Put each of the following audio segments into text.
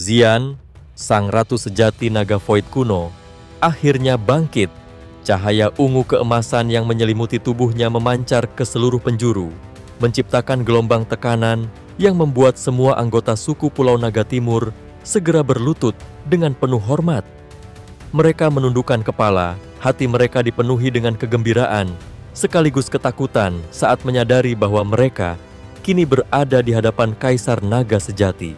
Xian, sang ratu sejati naga void kuno, akhirnya bangkit. Cahaya ungu keemasan yang menyelimuti tubuhnya memancar ke seluruh penjuru, menciptakan gelombang tekanan yang membuat semua anggota suku Pulau Naga Timur segera berlutut dengan penuh hormat. Mereka menundukkan kepala, hati mereka dipenuhi dengan kegembiraan, sekaligus ketakutan saat menyadari bahwa mereka kini berada di hadapan Kaisar Naga sejati.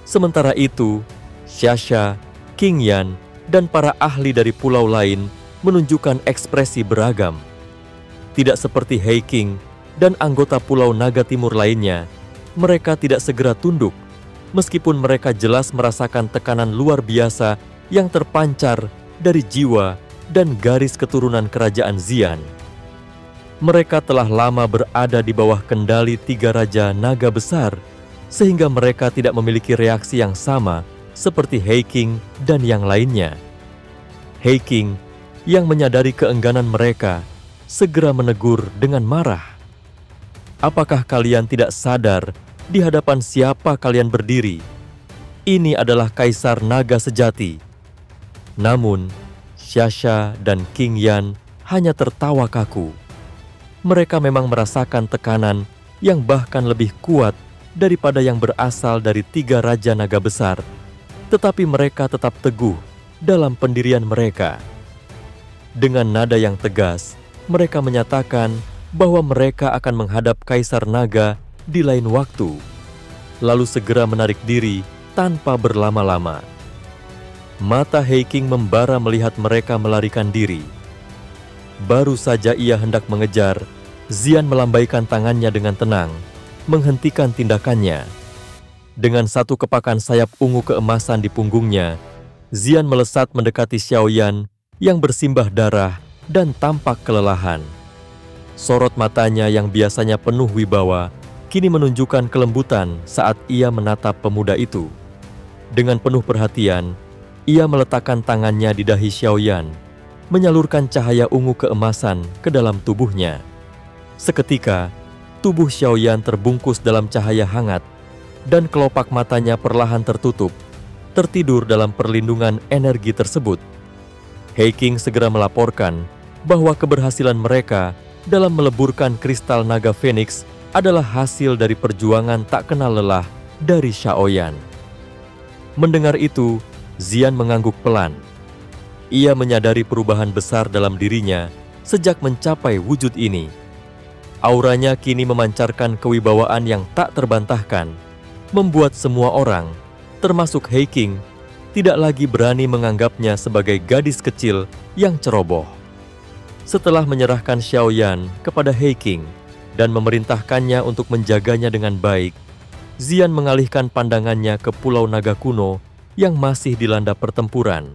Sementara itu, Xiaxia, King Yan, dan para ahli dari pulau lain menunjukkan ekspresi beragam. Tidak seperti Hei King dan anggota Pulau Naga Timur lainnya, mereka tidak segera tunduk, meskipun mereka jelas merasakan tekanan luar biasa yang terpancar dari jiwa dan garis keturunan kerajaan Xian. Mereka telah lama berada di bawah kendali 3 raja naga besar, sehingga mereka tidak memiliki reaksi yang sama seperti Hei King dan yang lainnya. Hei King yang menyadari keengganan mereka segera menegur dengan marah. Apakah kalian tidak sadar di hadapan siapa kalian berdiri? Ini adalah Kaisar Naga sejati. Namun, Xiaxia dan King Yan hanya tertawa kaku. Mereka memang merasakan tekanan yang bahkan lebih kuat daripada yang berasal dari 3 raja naga besar, tetapi mereka tetap teguh dalam pendirian mereka. Dengan nada yang tegas, mereka menyatakan bahwa mereka akan menghadap Kaisar Naga di lain waktu, lalu segera menarik diri tanpa berlama-lama. Mata Hei King membara melihat mereka melarikan diri. Baru saja ia hendak mengejar, Xian melambaikan tangannya dengan tenang, menghentikan tindakannya. Dengan satu kepakan sayap ungu keemasan di punggungnya, Xian melesat mendekati Xiaoyan yang bersimbah darah dan tampak kelelahan. Sorot matanya yang biasanya penuh wibawa, kini menunjukkan kelembutan saat ia menatap pemuda itu. Dengan penuh perhatian, ia meletakkan tangannya di dahi Xiaoyan, menyalurkan cahaya ungu keemasan ke dalam tubuhnya. Seketika, tubuh Xiaoyan terbungkus dalam cahaya hangat, dan kelopak matanya perlahan tertutup, tertidur dalam perlindungan energi tersebut. Hei King segera melaporkan bahwa keberhasilan mereka dalam meleburkan kristal naga Phoenix adalah hasil dari perjuangan tak kenal lelah dari Xiaoyan. Mendengar itu, Xian mengangguk pelan. Ia menyadari perubahan besar dalam dirinya sejak mencapai wujud ini. Auranya kini memancarkan kewibawaan yang tak terbantahkan, membuat semua orang, termasuk Hei King, tidak lagi berani menganggapnya sebagai gadis kecil yang ceroboh. Setelah menyerahkan Xiaoyan kepada Hei King dan memerintahkannya untuk menjaganya dengan baik, Xian mengalihkan pandangannya ke Pulau Naga Kuno yang masih dilanda pertempuran.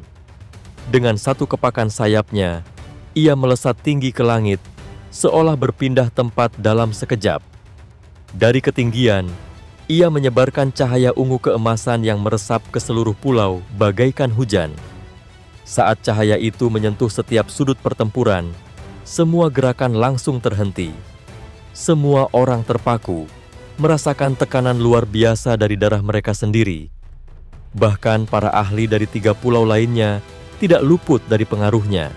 Dengan satu kepakan sayapnya, ia melesat tinggi ke langit, seolah berpindah tempat dalam sekejap. Dari ketinggian, ia menyebarkan cahaya ungu keemasan yang meresap ke seluruh pulau bagaikan hujan. Saat cahaya itu menyentuh setiap sudut pertempuran, semua gerakan langsung terhenti. Semua orang terpaku, merasakan tekanan luar biasa dari darah mereka sendiri. Bahkan para ahli dari 3 pulau lainnya tidak luput dari pengaruhnya.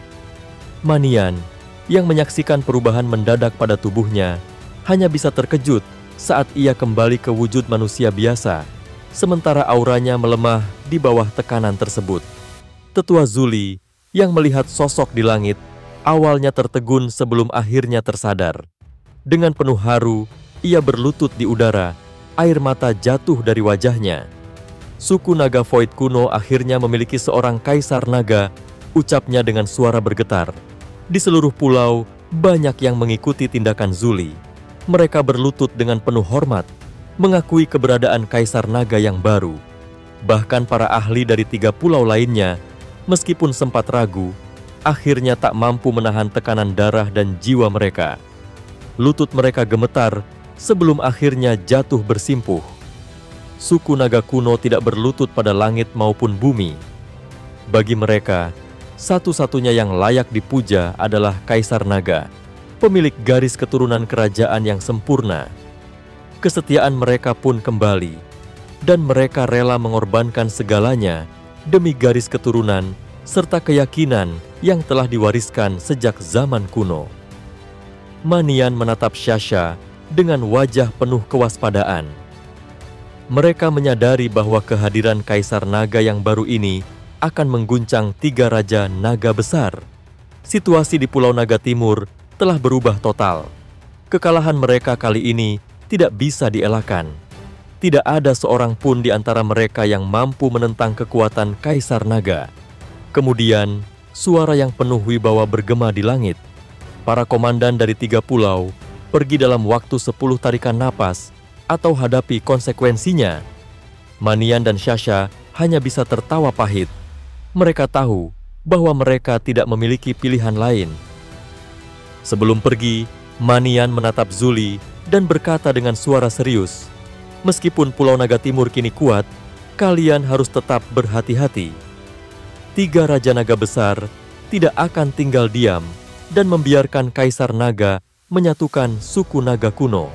Manian, yang menyaksikan perubahan mendadak pada tubuhnya, hanya bisa terkejut saat ia kembali ke wujud manusia biasa, sementara auranya melemah di bawah tekanan tersebut. Tetua Zuli, yang melihat sosok di langit, awalnya tertegun sebelum akhirnya tersadar. Dengan penuh haru, ia berlutut di udara, air mata jatuh dari wajahnya. Suku Naga Void kuno akhirnya memiliki seorang Kaisar Naga, ucapnya dengan suara bergetar. Di seluruh pulau, banyak yang mengikuti tindakan Zuli. Mereka berlutut dengan penuh hormat, mengakui keberadaan Kaisar Naga yang baru. Bahkan para ahli dari 3 pulau lainnya, meskipun sempat ragu, akhirnya tak mampu menahan tekanan darah dan jiwa mereka. Lutut mereka gemetar sebelum akhirnya jatuh bersimpuh. Suku Naga kuno tidak berlutut pada langit maupun bumi. Bagi mereka, satu-satunya yang layak dipuja adalah Kaisar Naga, pemilik garis keturunan kerajaan yang sempurna. Kesetiaan mereka pun kembali. dan mereka rela mengorbankan segalanya demi garis keturunan serta keyakinan yang telah diwariskan sejak zaman kuno. Manian menatap Shasha dengan wajah penuh kewaspadaan. Mereka menyadari bahwa kehadiran Kaisar Naga yang baru ini akan mengguncang 3 raja naga besar. Situasi di Pulau Naga Timur telah berubah total. Kekalahan mereka kali ini tidak bisa dielakkan. Tidak ada seorang pun di antara mereka yang mampu menentang kekuatan Kaisar Naga. Kemudian, suara yang penuh wibawa bergema di langit. Para komandan dari 3 pulau pergi dalam waktu 10 tarikan napas atau hadapi konsekuensinya. Manian dan Shasha hanya bisa tertawa pahit. Mereka tahu bahwa mereka tidak memiliki pilihan lain. Sebelum pergi, Manian menatap Zuli dan berkata dengan suara serius, "Meskipun Pulau Naga Timur kini kuat, kalian harus tetap berhati-hati. 3 raja naga besar tidak akan tinggal diam dan membiarkan Kaisar Naga menyatukan suku naga kuno."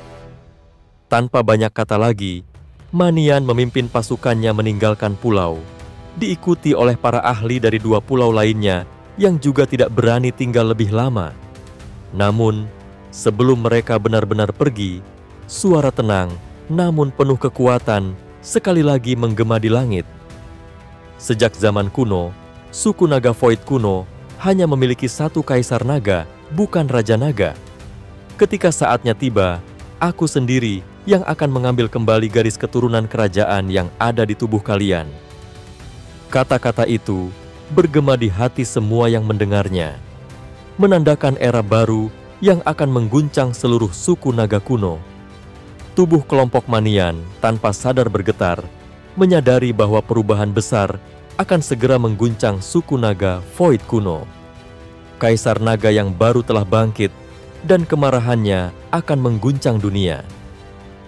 Tanpa banyak kata lagi, Manian memimpin pasukannya meninggalkan pulau, diikuti oleh para ahli dari 2 pulau lainnya yang juga tidak berani tinggal lebih lama. Namun, sebelum mereka benar-benar pergi, suara tenang namun penuh kekuatan sekali lagi menggema di langit. Sejak zaman kuno, suku naga Void kuno hanya memiliki 1 kaisar naga, bukan raja naga. Ketika saatnya tiba, aku sendiri yang akan mengambil kembali garis keturunan kerajaan yang ada di tubuh kalian. Kata-kata itu bergema di hati semua yang mendengarnya, menandakan era baru yang akan mengguncang seluruh suku naga kuno. Tubuh kelompok Manian tanpa sadar bergetar, menyadari bahwa perubahan besar akan segera mengguncang suku naga Void kuno. Kaisar naga yang baru telah bangkit dan kemarahannya akan mengguncang dunia.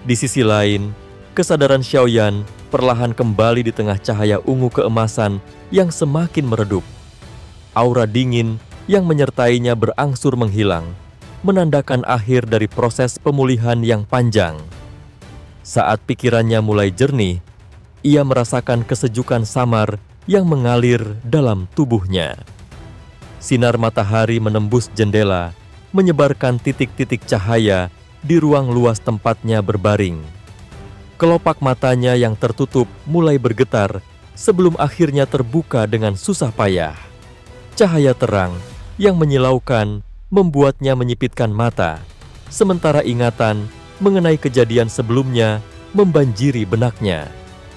Di sisi lain, kesadaran Xiaoyan perlahan kembali di tengah cahaya ungu keemasan yang semakin meredup. Aura dingin yang menyertainya berangsur menghilang, menandakan akhir dari proses pemulihan yang panjang. Saat pikirannya mulai jernih, ia merasakan kesejukan samar yang mengalir dalam tubuhnya. Sinar matahari menembus jendela, menyebarkan titik-titik cahaya di ruang luas tempatnya berbaring. Kelopak matanya yang tertutup mulai bergetar sebelum akhirnya terbuka dengan susah payah. Cahaya terang yang menyilaukan membuatnya menyipitkan mata, sementara ingatan mengenai kejadian sebelumnya membanjiri benaknya.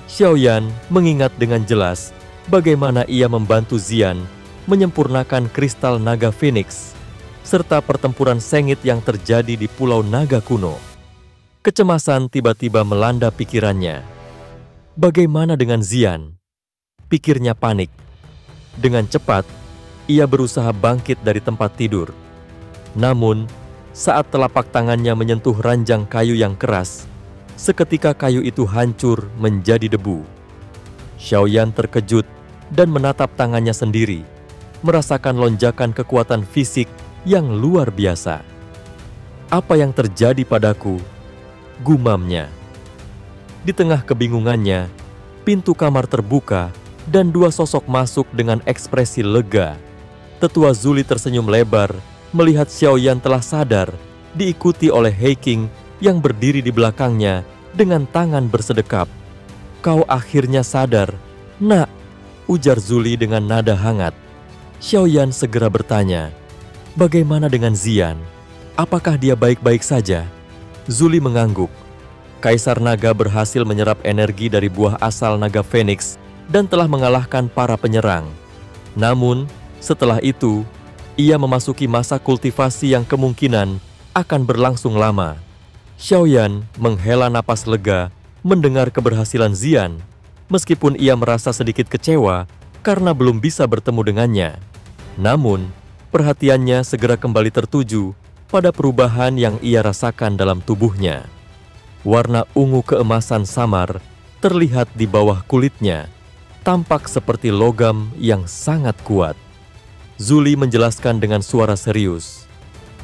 Xiaoyan mengingat dengan jelas bagaimana ia membantu Xian menyempurnakan kristal naga Phoenix, serta pertempuran sengit yang terjadi di Pulau Naga kuno. Kecemasan tiba-tiba melanda pikirannya. Bagaimana dengan Xian? Pikirnya panik. Dengan cepat, ia berusaha bangkit dari tempat tidur. Namun, saat telapak tangannya menyentuh ranjang kayu yang keras, seketika kayu itu hancur menjadi debu. Xiaoyan terkejut dan menatap tangannya sendiri, merasakan lonjakan kekuatan fisik yang luar biasa. "Apa yang terjadi padaku?" gumamnya. Di tengah kebingungannya, pintu kamar terbuka dan 2 sosok masuk dengan ekspresi lega. Tetua Zuli tersenyum lebar melihat Xiaoyan telah sadar, diikuti oleh Heiking yang berdiri di belakangnya dengan tangan bersedekap. "Kau akhirnya sadar, Nak," ujar Zuli dengan nada hangat. Xiaoyan segera bertanya, "Bagaimana dengan Xian? Apakah dia baik-baik saja?" Zuli mengangguk. Kaisar Naga berhasil menyerap energi dari buah asal naga Phoenix dan telah mengalahkan para penyerang. Namun, setelah itu, ia memasuki masa kultivasi yang kemungkinan akan berlangsung lama. Xiaoyan menghela napas lega mendengar keberhasilan Xian, meskipun ia merasa sedikit kecewa karena belum bisa bertemu dengannya. Namun, perhatiannya segera kembali tertuju pada perubahan yang ia rasakan dalam tubuhnya. Warna ungu keemasan samar terlihat di bawah kulitnya, tampak seperti logam yang sangat kuat. Zuli menjelaskan dengan suara serius,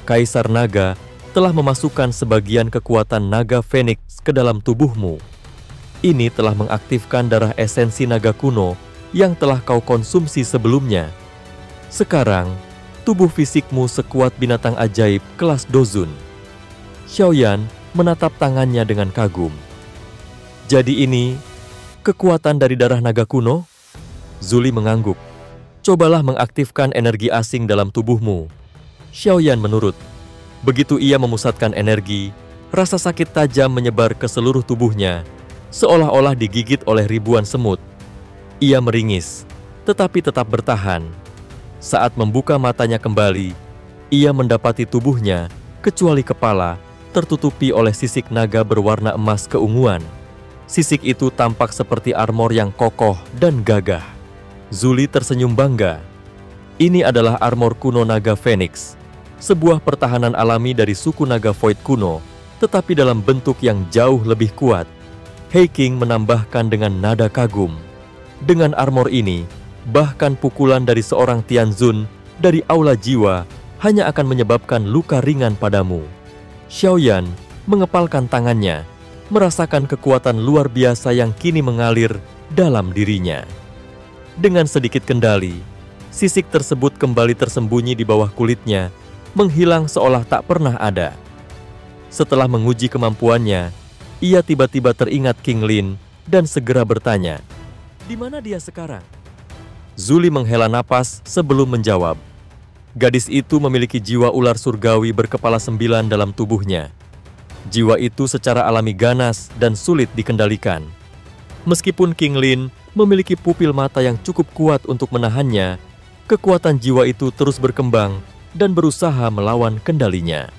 "Kaisar Naga telah memasukkan sebagian kekuatan naga Phoenix ke dalam tubuhmu. Ini telah mengaktifkan darah esensi naga kuno yang telah kau konsumsi sebelumnya. Sekarang, tubuh fisikmu sekuat binatang ajaib kelas Dozun. Xiaoyan menatap tangannya dengan kagum. Jadi ini kekuatan dari darah naga kuno? Zuli mengangguk. Cobalah mengaktifkan energi asing dalam tubuhmu. Xiaoyan menurut. Begitu ia memusatkan energi, rasa sakit tajam menyebar ke seluruh tubuhnya, seolah-olah digigit oleh ribuan semut. Ia meringis, tetapi tetap bertahan. Saat membuka matanya kembali, ia mendapati tubuhnya, kecuali kepala, tertutupi oleh sisik naga berwarna emas keunguan. Sisik itu tampak seperti armor yang kokoh dan gagah. Zuli tersenyum bangga. Ini adalah armor kuno naga Phoenix, sebuah pertahanan alami dari suku naga Void kuno, tetapi dalam bentuk yang jauh lebih kuat. Hei King menambahkan dengan nada kagum. Dengan armor ini, bahkan pukulan dari seorang Tianzun dari aula jiwa hanya akan menyebabkan luka ringan padamu. Xiaoyan mengepalkan tangannya, merasakan kekuatan luar biasa yang kini mengalir dalam dirinya. Dengan sedikit kendali, sisik tersebut kembali tersembunyi di bawah kulitnya, menghilang seolah tak pernah ada. Setelah menguji kemampuannya, ia tiba-tiba teringat King Lin dan segera bertanya, "Di mana dia sekarang?" Zuli menghela napas sebelum menjawab. Gadis itu memiliki jiwa ular surgawi berkepala 9 dalam tubuhnya. Jiwa itu secara alami ganas dan sulit dikendalikan. Meskipun King Lin memiliki pupil mata yang cukup kuat untuk menahannya, kekuatan jiwa itu terus berkembang dan berusaha melawan kendalinya.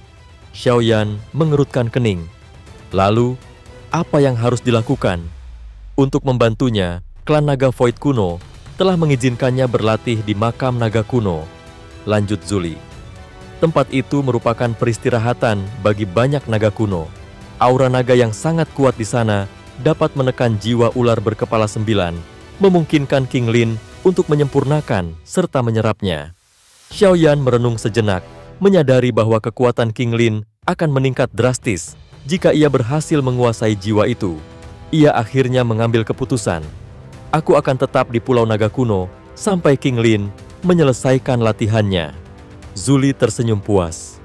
Xiaoyan mengerutkan kening. Lalu, apa yang harus dilakukan? Untuk membantunya, klan naga Void kuno telah mengizinkannya berlatih di makam naga kuno. Lanjut Zuli. Tempat itu merupakan peristirahatan bagi banyak naga kuno. Aura naga yang sangat kuat di sana dapat menekan jiwa ular berkepala 9, memungkinkan King Lin untuk menyempurnakan serta menyerapnya. Xiaoyan merenung sejenak, menyadari bahwa kekuatan King Lin akan meningkat drastis jika ia berhasil menguasai jiwa itu. Ia akhirnya mengambil keputusan. Aku akan tetap di Pulau Naga Kuno sampai King Lin menyelesaikan latihannya. Zuli tersenyum puas.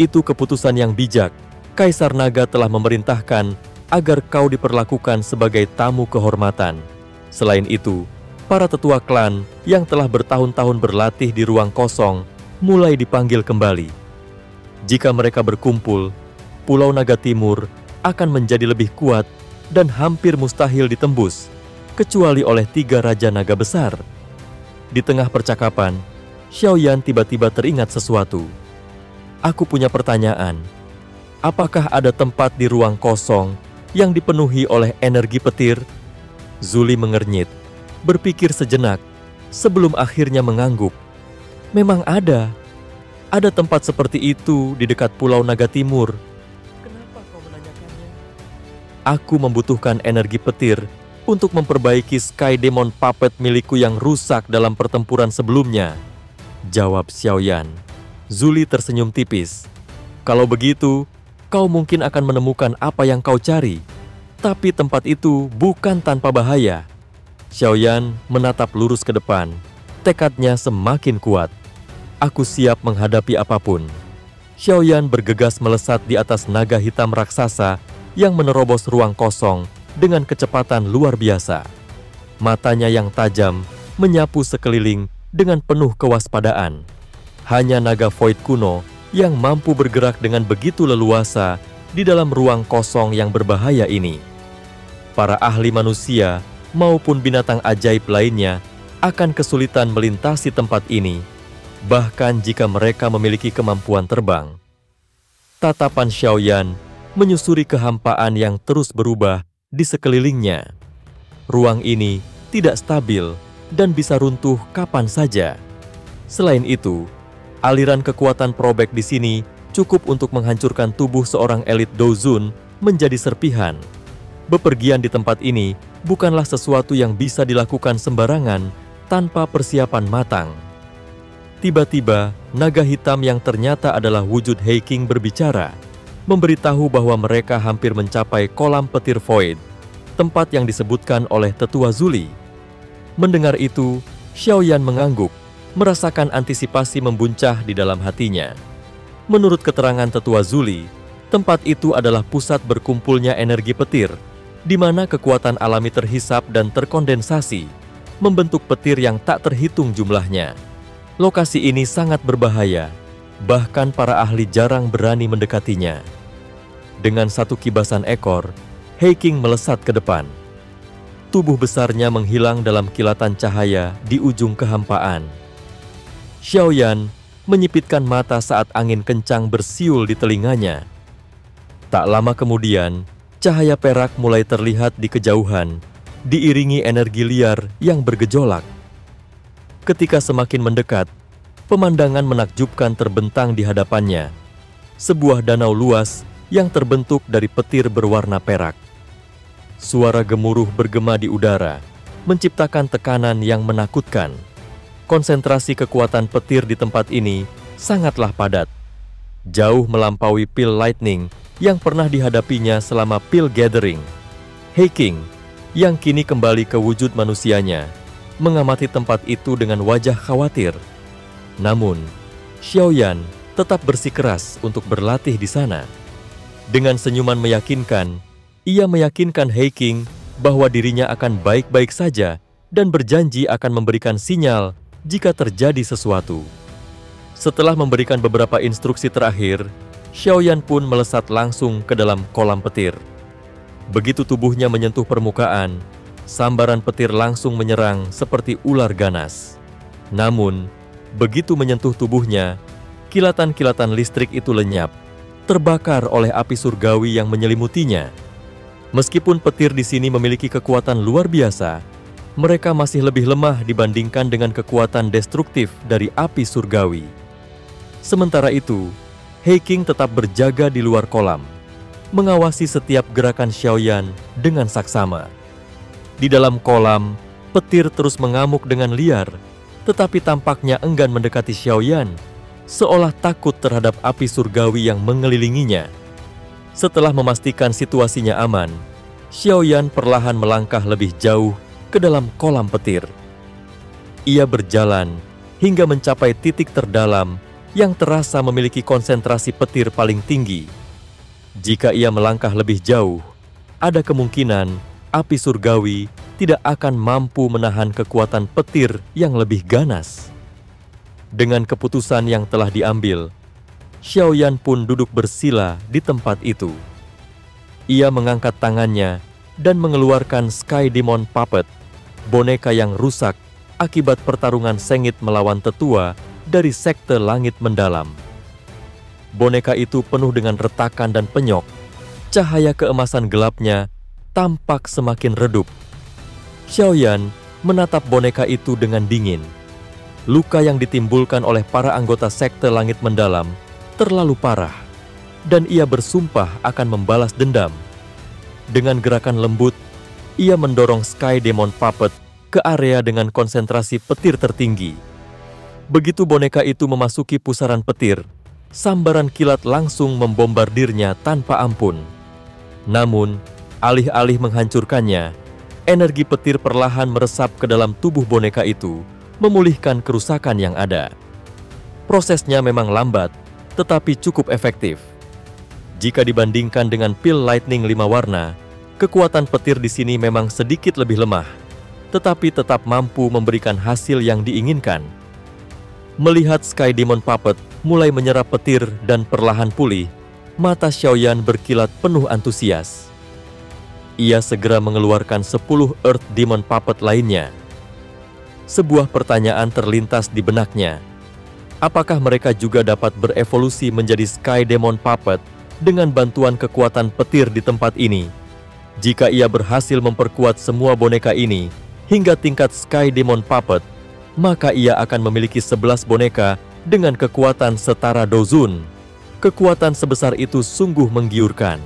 Itu keputusan yang bijak. Kaisar Naga telah memerintahkan agar kau diperlakukan sebagai tamu kehormatan. Selain itu, para tetua klan yang telah bertahun-tahun berlatih di ruang kosong mulai dipanggil kembali. Jika mereka berkumpul, Pulau Naga Timur akan menjadi lebih kuat dan hampir mustahil ditembus, kecuali oleh 3 Raja Naga Besar. Di tengah percakapan, Xiaoyan tiba-tiba teringat sesuatu. Aku punya pertanyaan. Apakah ada tempat di ruang kosong yang dipenuhi oleh energi petir? Zuli mengernyit, berpikir sejenak, sebelum akhirnya mengangguk. Memang ada. Ada tempat seperti itu di dekat Pulau Naga Timur. Kenapa kau menanyakannya? Aku membutuhkan energi petir untuk memperbaiki Sky Demon Puppet milikku yang rusak dalam pertempuran sebelumnya, jawab Xiaoyan. Zuli tersenyum tipis. Kalau begitu, kau mungkin akan menemukan apa yang kau cari. Tapi tempat itu bukan tanpa bahaya. Xiaoyan menatap lurus ke depan. Tekadnya semakin kuat. Aku siap menghadapi apapun. Xiaoyan bergegas melesat di atas naga hitam raksasa yang menerobos ruang kosong dengan kecepatan luar biasa. Matanya yang tajam menyapu sekeliling dengan penuh kewaspadaan. Hanya naga Void kuno yang mampu bergerak dengan begitu leluasa di dalam ruang kosong yang berbahaya ini. Para ahli manusia maupun binatang ajaib lainnya akan kesulitan melintasi tempat ini, bahkan jika mereka memiliki kemampuan terbang. Tatapan Xiaoyan menyusuri kehampaan yang terus berubah di sekelilingnya. Ruang ini tidak stabil dan bisa runtuh kapan saja. Selain itu, aliran kekuatan probek di sini cukup untuk menghancurkan tubuh seorang elit Dozun menjadi serpihan. Bepergian di tempat ini bukanlah sesuatu yang bisa dilakukan sembarangan tanpa persiapan matang. Tiba-tiba, naga hitam yang ternyata adalah wujud Hei King berbicara, memberitahu bahwa mereka hampir mencapai kolam petir Void. tempat yang disebutkan oleh Tetua Zuli. Mendengar itu, Xiaoyan mengangguk, merasakan antisipasi membuncah di dalam hatinya. Menurut keterangan Tetua Zuli, tempat itu adalah pusat berkumpulnya energi petir, di mana kekuatan alami terhisap dan terkondensasi, membentuk petir yang tak terhitung jumlahnya. Lokasi ini sangat berbahaya, bahkan para ahli jarang berani mendekatinya. Dengan satu kibasan ekor, He King melesat ke depan. Tubuh besarnya menghilang dalam kilatan cahaya di ujung kehampaan. Xiaoyan menyipitkan mata saat angin kencang bersiul di telinganya. Tak lama kemudian, cahaya perak mulai terlihat di kejauhan, diiringi energi liar yang bergejolak. Ketika semakin mendekat, pemandangan menakjubkan terbentang di hadapannya. Sebuah danau luas yang terbentuk dari petir berwarna perak. Suara gemuruh bergema di udara, menciptakan tekanan yang menakutkan. Konsentrasi kekuatan petir di tempat ini sangatlah padat, jauh melampaui pil lightning yang pernah dihadapinya selama pil gathering. He King, yang kini kembali ke wujud manusianya, mengamati tempat itu dengan wajah khawatir. Namun, Xiaoyan tetap bersikeras untuk berlatih di sana. Dengan senyuman meyakinkan, ia meyakinkan He King bahwa dirinya akan baik-baik saja dan berjanji akan memberikan sinyal jika terjadi sesuatu. Setelah memberikan beberapa instruksi terakhir, Xiaoyan pun melesat langsung ke dalam kolam petir. Begitu tubuhnya menyentuh permukaan, sambaran petir langsung menyerang seperti ular ganas. Namun, begitu menyentuh tubuhnya, kilatan-kilatan listrik itu lenyap, terbakar oleh api surgawi yang menyelimutinya. Meskipun petir di sini memiliki kekuatan luar biasa, mereka masih lebih lemah dibandingkan dengan kekuatan destruktif dari api surgawi. Sementara itu, He King tetap berjaga di luar kolam, mengawasi setiap gerakan Xiaoyan dengan saksama. Di dalam kolam, petir terus mengamuk dengan liar, tetapi tampaknya enggan mendekati Xiaoyan, seolah takut terhadap api surgawi yang mengelilinginya. Setelah memastikan situasinya aman, Xiaoyan perlahan melangkah lebih jauh ke dalam kolam petir. Ia berjalan hingga mencapai titik terdalam yang terasa memiliki konsentrasi petir paling tinggi. Jika ia melangkah lebih jauh, ada kemungkinan api surgawi tidak akan mampu menahan kekuatan petir yang lebih ganas. Dengan keputusan yang telah diambil, Xiaoyan pun duduk bersila di tempat itu. Ia mengangkat tangannya dan mengeluarkan Sky Demon Puppet, boneka yang rusak akibat pertarungan sengit melawan tetua dari sekte langit mendalam. Boneka itu penuh dengan retakan dan penyok. Cahaya keemasan gelapnya tampak semakin redup. Xiaoyan menatap boneka itu dengan dingin. Luka yang ditimbulkan oleh para anggota sekte langit mendalam terlalu parah, dan ia bersumpah akan membalas dendam. Dengan gerakan lembut, ia mendorong Sky Demon Puppet ke area dengan konsentrasi petir tertinggi. Begitu boneka itu memasuki pusaran petir, sambaran kilat langsung membombardirnya tanpa ampun. Namun, alih-alih menghancurkannya, energi petir perlahan meresap ke dalam tubuh boneka itu, memulihkan kerusakan yang ada. Prosesnya memang lambat, tetapi cukup efektif. Jika dibandingkan dengan pil lightning 5 warna, kekuatan petir di sini memang sedikit lebih lemah, tetapi tetap mampu memberikan hasil yang diinginkan. Melihat Sky Demon Puppet mulai menyerap petir dan perlahan pulih, mata Xiaoyan berkilat penuh antusias. Ia segera mengeluarkan 10 Earth Demon Puppet lainnya. Sebuah pertanyaan terlintas di benaknya. Apakah mereka juga dapat berevolusi menjadi Sky Demon Puppet dengan bantuan kekuatan petir di tempat ini? Jika ia berhasil memperkuat semua boneka ini hingga tingkat Sky Demon Puppet, maka ia akan memiliki 11 boneka dengan kekuatan setara Dozun. Kekuatan sebesar itu sungguh menggiurkan.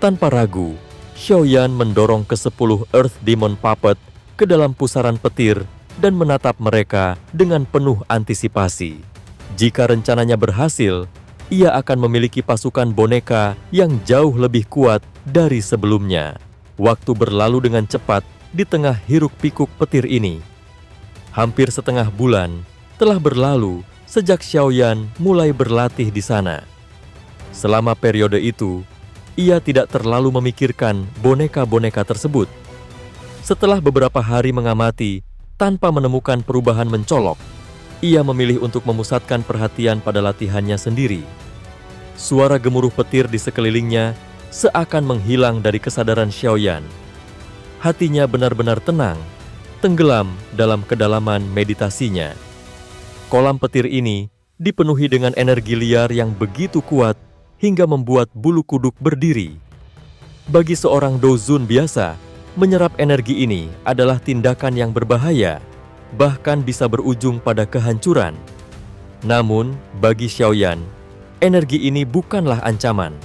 Tanpa ragu, Xiaoyan mendorong ke-10 Earth Demon Puppet ke dalam pusaran petir dan menatap mereka dengan penuh antisipasi. Jika rencananya berhasil, ia akan memiliki pasukan boneka yang jauh lebih kuat dari sebelumnya. Waktu berlalu dengan cepat di tengah hiruk-pikuk petir ini. Hampir setengah bulan telah berlalu sejak Xiaoyan mulai berlatih di sana. Selama periode itu, ia tidak terlalu memikirkan boneka-boneka tersebut. Setelah beberapa hari mengamati tanpa menemukan perubahan mencolok, ia memilih untuk memusatkan perhatian pada latihannya sendiri. Suara gemuruh petir di sekelilingnya seakan menghilang dari kesadaran Xiaoyan. Hatinya benar-benar tenang, tenggelam dalam kedalaman meditasinya. Kolam petir ini dipenuhi dengan energi liar yang begitu kuat hingga membuat bulu kuduk berdiri. Bagi seorang dozun biasa, menyerap energi ini adalah tindakan yang berbahaya, bahkan bisa berujung pada kehancuran. Namun, bagi Xiaoyan, energi ini bukanlah ancaman.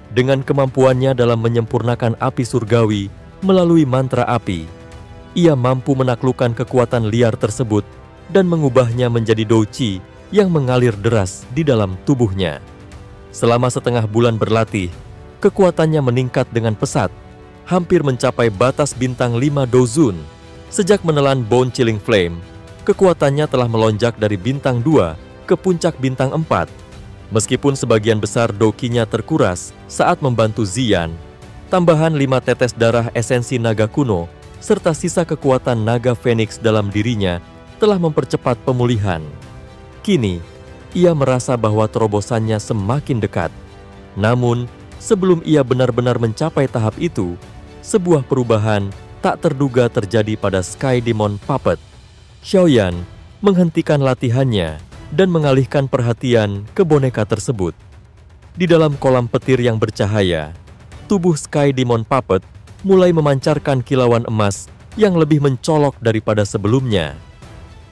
Dengan kemampuannya dalam menyempurnakan api surgawi melalui mantra api, ia mampu menaklukkan kekuatan liar tersebut dan mengubahnya menjadi douqi yang mengalir deras di dalam tubuhnya. Selama setengah bulan berlatih, kekuatannya meningkat dengan pesat, hampir mencapai batas bintang 5 dozun. Sejak menelan Bone Chilling Flame, kekuatannya telah melonjak dari bintang 2 ke puncak bintang 4. Meskipun sebagian besar douqinya terkuras saat membantu Ziyan, tambahan 5 tetes darah esensi naga kuno serta sisa kekuatan naga Phoenix dalam dirinya telah mempercepat pemulihan. Kini, ia merasa bahwa terobosannya semakin dekat. Namun, sebelum ia benar-benar mencapai tahap itu, sebuah perubahan tak terduga terjadi pada Sky Demon Puppet. Xiaoyan menghentikan latihannya dan mengalihkan perhatian ke boneka tersebut. Di dalam kolam petir yang bercahaya, tubuh Sky Demon Puppet mulai memancarkan kilauan emas yang lebih mencolok daripada sebelumnya.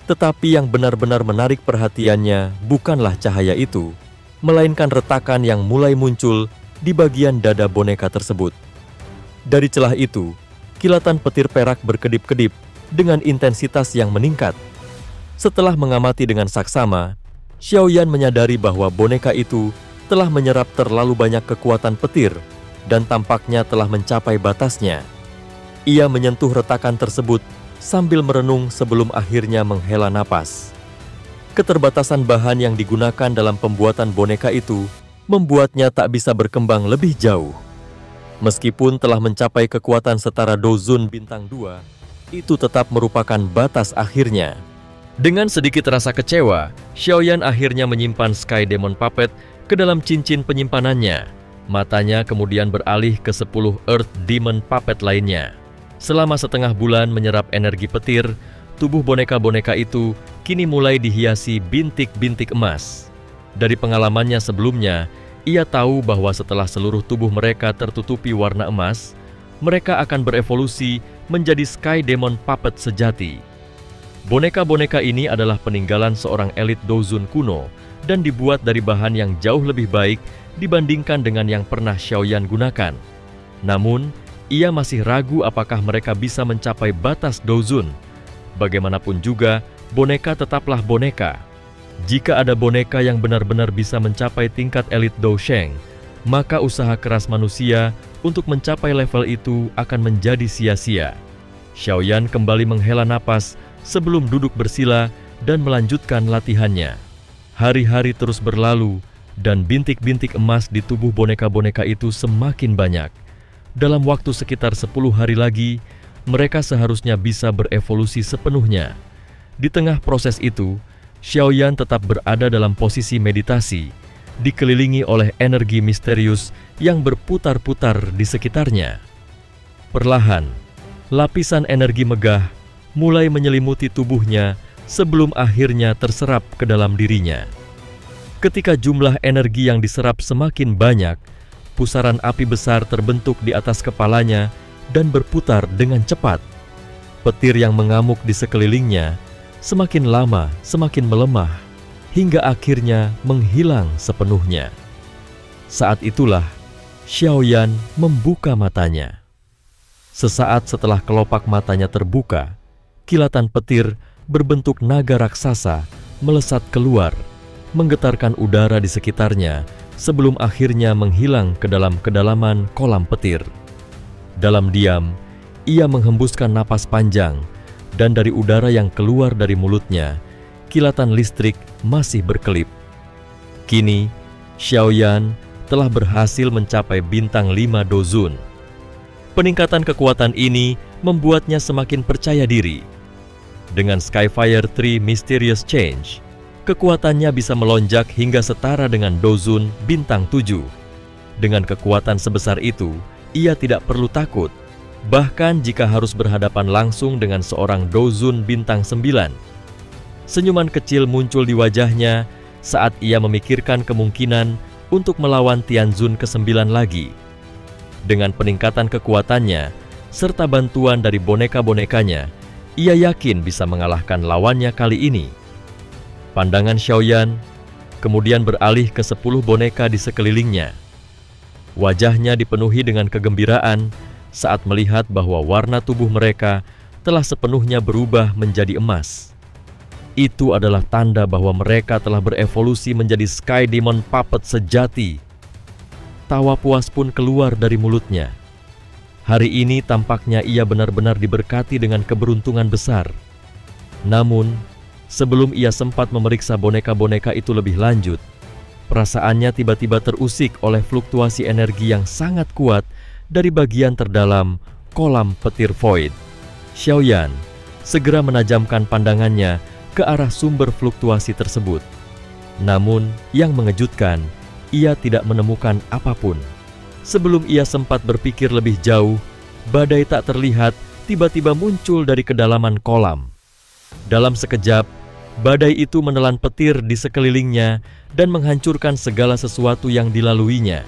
Tetapi yang benar-benar menarik perhatiannya bukanlah cahaya itu, melainkan retakan yang mulai muncul di bagian dada boneka tersebut. Dari celah itu, kilatan petir perak berkedip-kedip dengan intensitas yang meningkat. Setelah mengamati dengan saksama, Xiaoyan menyadari bahwa boneka itu telah menyerap terlalu banyak kekuatan petir dan tampaknya telah mencapai batasnya. Ia menyentuh retakan tersebut sambil merenung sebelum akhirnya menghela napas. Keterbatasan bahan yang digunakan dalam pembuatan boneka itu membuatnya tak bisa berkembang lebih jauh. Meskipun telah mencapai kekuatan setara dozun bintang 2, itu tetap merupakan batas akhirnya. Dengan sedikit rasa kecewa, Xiaoyan akhirnya menyimpan Sky Demon Puppet ke dalam cincin penyimpanannya. Matanya kemudian beralih ke 10 Earth Demon Puppet lainnya. Selama setengah bulan menyerap energi petir, tubuh boneka-boneka itu kini mulai dihiasi bintik-bintik emas. Dari pengalamannya sebelumnya, ia tahu bahwa setelah seluruh tubuh mereka tertutupi warna emas, mereka akan berevolusi menjadi Sky Demon Puppet sejati. Boneka-boneka ini adalah peninggalan seorang elit dozun kuno dan dibuat dari bahan yang jauh lebih baik dibandingkan dengan yang pernah Xiaoyan gunakan. Namun, ia masih ragu apakah mereka bisa mencapai batas dozun. Bagaimanapun juga, boneka tetaplah boneka. Jika ada boneka yang benar-benar bisa mencapai tingkat elit Dousheng, maka usaha keras manusia untuk mencapai level itu akan menjadi sia-sia. Xiaoyan kembali menghela napas sebelum duduk bersila dan melanjutkan latihannya. Hari-hari terus berlalu dan bintik-bintik emas di tubuh boneka-boneka itu semakin banyak. Dalam waktu sekitar 10 hari lagi, mereka seharusnya bisa berevolusi sepenuhnya. Di tengah proses itu, Xiaoyan tetap berada dalam posisi meditasi, dikelilingi oleh energi misterius yang berputar-putar di sekitarnya. Perlahan, lapisan energi megah mulai menyelimuti tubuhnya sebelum akhirnya terserap ke dalam dirinya. Ketika jumlah energi yang diserap semakin banyak, pusaran api besar terbentuk di atas kepalanya dan berputar dengan cepat. Petir yang mengamuk di sekelilingnya semakin lama semakin melemah, hingga akhirnya menghilang sepenuhnya. Saat itulah Xiaoyan membuka matanya. Sesaat setelah kelopak matanya terbuka, kilatan petir berbentuk naga raksasa melesat keluar, menggetarkan udara di sekitarnya sebelum akhirnya menghilang ke dalam kedalaman kolam petir. Dalam diam, ia menghembuskan napas panjang, dan dari udara yang keluar dari mulutnya, kilatan listrik masih berkelip. Kini, Xiaoyan telah berhasil mencapai bintang 5 Dozun. Peningkatan kekuatan ini membuatnya semakin percaya diri. Dengan Skyfire 3 Mysterious Change, kekuatannya bisa melonjak hingga setara dengan Dozun bintang 7. Dengan kekuatan sebesar itu, ia tidak perlu takut, bahkan jika harus berhadapan langsung dengan seorang Dozun bintang 9. Senyuman kecil muncul di wajahnya saat ia memikirkan kemungkinan untuk melawan Tianzun ke-9 lagi. Dengan peningkatan kekuatannya, serta bantuan dari boneka-bonekanya, ia yakin bisa mengalahkan lawannya kali ini. Pandangan Xiaoyan kemudian beralih ke 10 boneka di sekelilingnya. Wajahnya dipenuhi dengan kegembiraan saat melihat bahwa warna tubuh mereka telah sepenuhnya berubah menjadi emas. Itu adalah tanda bahwa mereka telah berevolusi menjadi Sky Demon Puppet sejati. Tawa puas pun keluar dari mulutnya. Hari ini tampaknya ia benar-benar diberkati dengan keberuntungan besar. Namun, sebelum ia sempat memeriksa boneka-boneka itu lebih lanjut, perasaannya tiba-tiba terusik oleh fluktuasi energi yang sangat kuat dari bagian terdalam kolam petir void. Xiaoyan segera menajamkan pandangannya ke arah sumber fluktuasi tersebut. Namun, yang mengejutkan, ia tidak menemukan apapun. Sebelum ia sempat berpikir lebih jauh, badai tak terlihat tiba-tiba muncul dari kedalaman kolam. Dalam sekejap, badai itu menelan petir di sekelilingnya dan menghancurkan segala sesuatu yang dilaluinya.